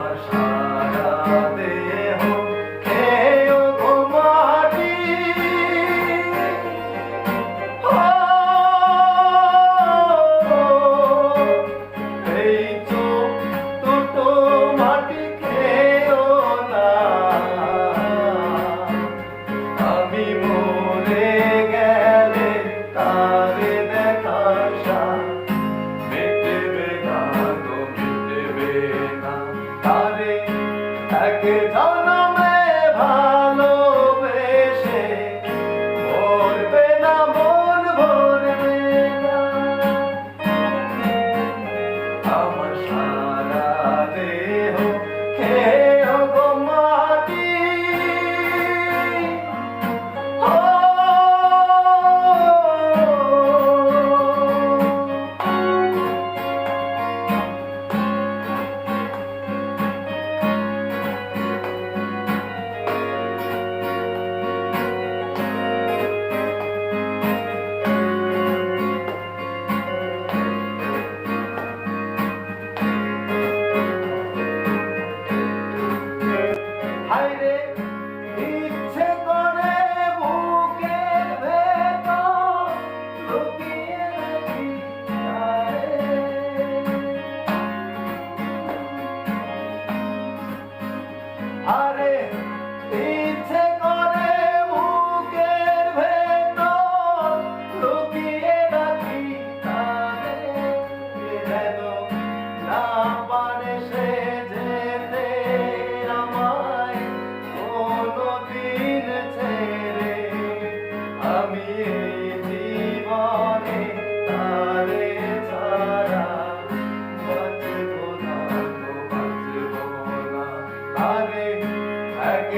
সারা দেহ খেয়েও গো মাটি, এই চোখ দুটো মাটি খেয়েও না, আমি মরে গেলে তারে দেখার স্বাদ মিটবে না গো, মিটবে না। তারে এক জনমে ভালোবেসে ভরবে না, মন ভরবে না। আমার সারা দেহ খেয়েও গো মাটি, হায়রে ইচ্ছে করে বুকের ভেতর লুকিয়ে রাখি তারে, আরে ইচ্ছে করে বুকের ভেতর লুকিয়ে রাখি তারে, যেন না পারে সে যেতে আমায় কোনদিন ছেড়ে। আমি এই জীবনে তারে ছাড়া বাঁচব না গো, বাঁচব না। তারে এক